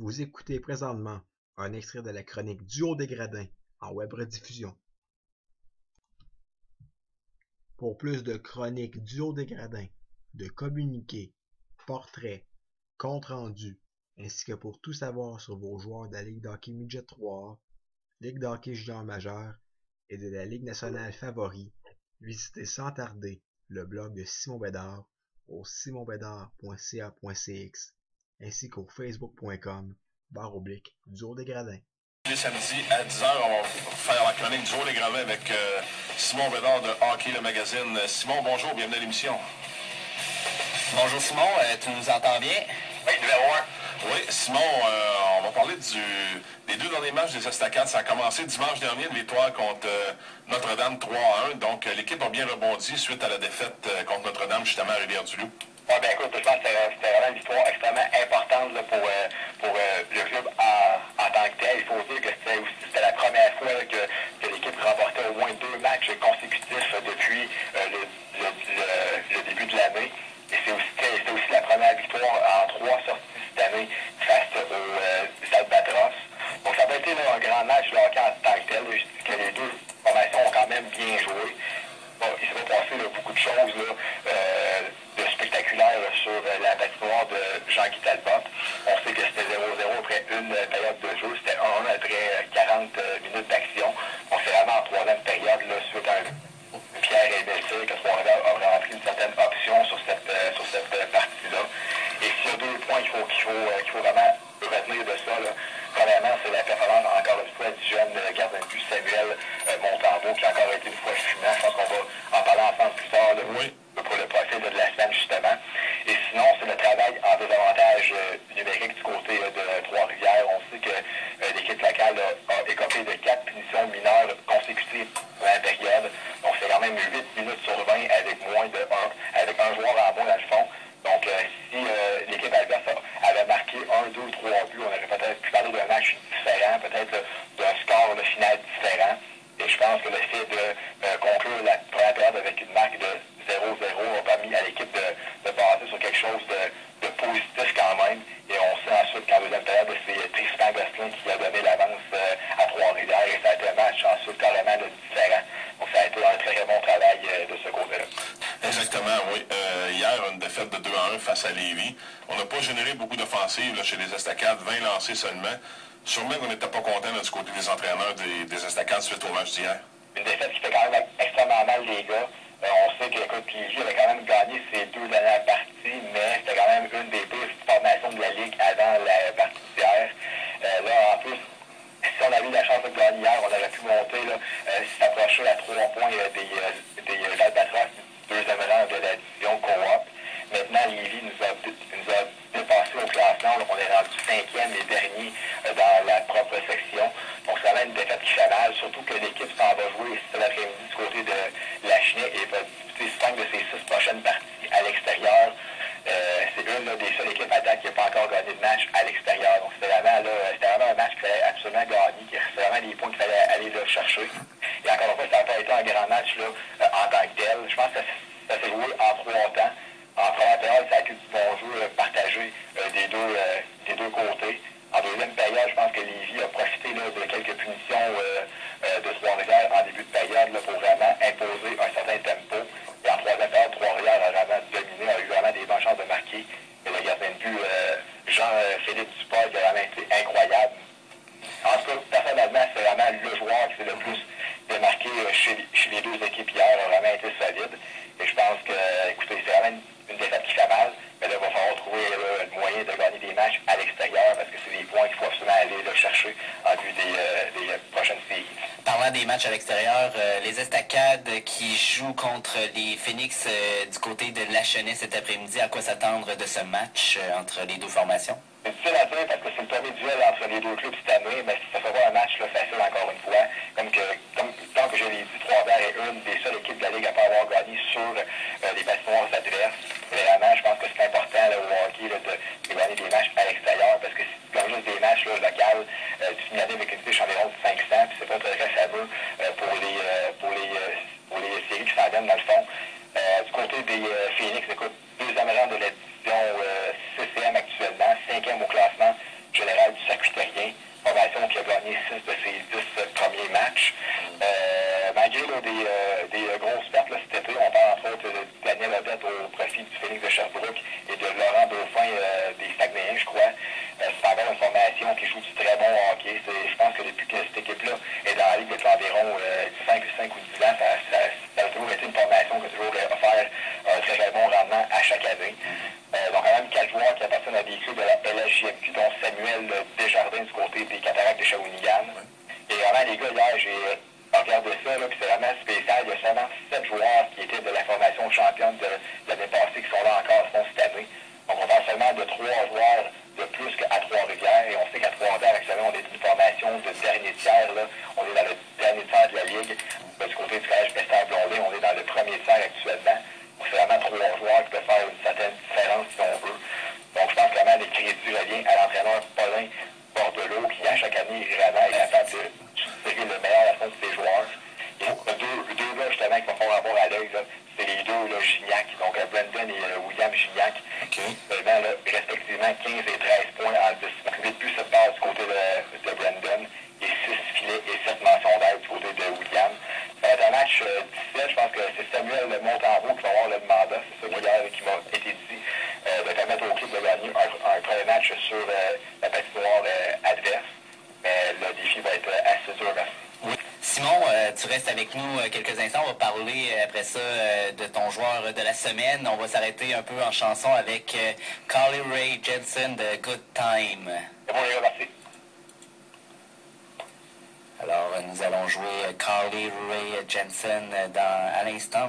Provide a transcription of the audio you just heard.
Vous écoutez présentement un extrait de la chronique Duo des Gradins en web rediffusion. Pour plus de chroniques Duo des Gradins, de communiqués, portraits, comptes rendus, ainsi que pour tout savoir sur vos joueurs de la Ligue d'hockey Midget 3A, Ligue d'hockey junior majeur et de la Ligue nationale favori, visitez sans tarder le blog de Simon Bédard au simonbédard.ca.cx ainsi qu'au facebook.com/Duo des Gradins. Samedi à 10h, on va faire la chronique Duo des Gradins avec Simon Bédard de Hockey le magazine. Simon, bonjour, bienvenue à l'émission. Bonjour Simon, tu nous entends bien? Oui, numéro 1. Oui, Simon, on va parler des deux derniers matchs des Estacades. Ça a commencé dimanche dernier, une victoire contre Notre-Dame 3-1. Donc, l'équipe a bien rebondi suite à la défaite contre Notre-Dame, justement, à Rivière-du-Loup. Oui, bien écoute, je pense que c'était vraiment une victoire extrêmement importante là, pour le club en tant que tel. Il faut dire que c'était la première fois là, que l'équipe remportait au moins 2 matchs consécutifs depuis le début de l'année. Et c'était aussi la première victoire en 3 sorties cette année face aux Albatros. Donc ça n'a pas été là, un grand match là, en tant que tel. Je dis que les deux formations ont quand même bien joué. Bon, il s'est passé là, beaucoup de choses là, de spectaculaires sur la patinoire de Jean-Guy Talbot. On sait que c'était 0-0 après une période de jeu. C'était 1-1 après 40 minutes d'action. On s'est vraiment en troisième période là, suite à Pierre et Bessé, que Trois-Rivières a rentré une certaine option sur cette partie-là. Et s'il y a 2 points qu'il faut vraiment retenir de ça, là, premièrement, c'est la performance encore une fois du jeune gardien de but Samuel Montembeault, qui a encore été une fois fumant. Je pense qu'on va en parler ensemble plus tard là, oui, pour le profil de la semaine, justement. Et sinon, c'est le travail en désavantage numérique du côté de Trois-Rivières. On sait que l'équipe locale a écopé de 4 punitions mineures consécutives pour la période. Donc, c'est quand même 8 minutes sur 20 avec moins de 1, avec un joueur en moins dans le fond. Donc, si l'équipe adverse avait marqué 1, 2, 3 buts, on aurait peut-être pu parler d'un match différent, peut-être d'un score final différent. Et je pense que le fait de conclure la première période avec une marque de 0-0 a permis à l'équipe de passer sur quelque chose de positif quand même. Et on sait ensuite qu'en deuxième période, c'est Tristan Gosselin qui a donné l'avance à Trois-Rivières. Et ça a été un match ensuite carrément différent. Donc ça a été un très bon travail de ce côté-là. Exactement, oui. Hier, une défaite de 2-1 face à Lévis. On n'a pas généré beaucoup d'offensives chez les Estacades, 20 lancés seulement. Sûrement qu'on n'était pas content du côté des entraîneurs des Estacades suite au match d'hier. Une défaite qui fait quand même extrêmement mal les gars. On sait que Lévis avait quand même gagné ses 2 dernières parties, mais c'était quand même une des pires formations de la Ligue avant la partie d'hier. Là, en plus, si on avait eu la chance de gagner hier, on aurait pu monter, s'approcher à 3 points des Albatros, du 2e rang de la division co-op. Maintenant, Lévis nous a dépassé au classement. Donc, on est rendu 5e et dernier dans la propre section. Donc, c'est vraiment une défaite qui fait mal, surtout que l'équipe s'en va jouer cet après-midi du côté de Lachenay et va disputer 5 de ses 6 prochaines parties à l'extérieur. C'est une des seules équipes à date qui n'a pas encore gagné de match à l'extérieur. Donc, c'était vraiment un match qu'il fallait absolument gagner. C'est vraiment des points qu'il fallait aller là, chercher. Et encore une fois, ça n'a pas été un grand match là, en tant que tel. Je pense que ça s'est joué en 3 temps. En première période, ça a été du bon jeu partagé des deux côtés. En deuxième période, je pense que Lévis a profité là, de quelques punitions de Trois-Rivières en début de période là, pour vraiment imposer un certain tempo. Et en troisième période, Trois-Rivières a vraiment dominé, a eu vraiment des bonnes chances de marquer. Et le gardien de but, Jean-Philippe Dupont, qui a vraiment été incroyable. En tout cas, personnellement, c'est vraiment le joueur qui s'est le plus démarqué chez les deux équipes hier, a vraiment été solide. Et je pense que, écoutez, c'est vraiment une défaite qui fait mal, mais là, il va falloir trouver le moyen de gagner des matchs à l'extérieur parce que c'est des points qu'il faut absolument aller chercher en vue des prochaines séries. Parlant des matchs à l'extérieur, les Estacades qui jouent contre les Phoenix du côté de Lachenay cet après-midi, à quoi s'attendre de ce match entre les deux formations? C'est difficile à dire parce que c'est le premier duel entre les deux clubs cette année, mais ça sera un match là, facile encore une fois. Comme je l'ai dit, Trois-Rivières est une des seules équipes de la Ligue à ne pas avoir gagné sur les patinoires adverses. Vraiment, je pense que c'est important là, au hockey là, de gagner des matchs à l'extérieur parce que si tu gagnes juste des matchs là, locaux, tu finis l'année avec une fiche environ de 500, puis c'est pas très fameux pour les séries qui s'en viennent dans le fond. Du côté des Phoenix, écoute, 2e rang de la division CCM actuellement, 5e au classement général du JMQ, dont Samuel Desjardins du côté des Cataractes de Shawinigan. Et vraiment, les gars, hier, j'ai regardé ça, puis c'est vraiment spécial. Il y a seulement 7 joueurs qui étaient de la formation championne de l'année passée qui sont là encore cette année. Donc, on parle seulement de 3 joueurs de plus qu'à Trois-Rivières. Et on sait qu'à Trois-Rivières, actuellement, on est une formation de dernier tiers. Là. On est dans le dernier tiers de la Ligue. Du côté du collège Pestard-Blondet, on est dans le premier tiers actuellement. Donc, c'est vraiment 3 joueurs qui peuvent faire une certaine différence si on veut. Donc, je pense vraiment les crédits reviennent à l'entraîneur Paulin Bordelot, qui à chaque année vraiment est capable de tirer le meilleur à fond de ses joueurs. Et deux gars justement qui vont faire rapport à l'œil, c'est les deux là, Gignac, donc Brandon et William Gignac. Vraiment, là, respectivement 15 et 13 points en 10. 8 buts, 7 passes du côté de Brandon et 6 filets et 7 mentions d'aide du côté de William. Ça va être un match 17, je pense que c'est Samuel Montembeau qui va avoir le mandat, c'est ça qui m'a été dit, de permettre au club de gagner un premier match sur la patinoire adverse. Mais le défi va être assez dur, merci. Oui. Simon, tu restes avec nous quelques instants. On va parler après ça de ton joueur de la semaine. On va s'arrêter un peu en chanson avec Carly Rae Jepsen de Good Time. C'est bon, les gars, merci. Alors, nous allons jouer Carly Rae Jepsen à l'instant.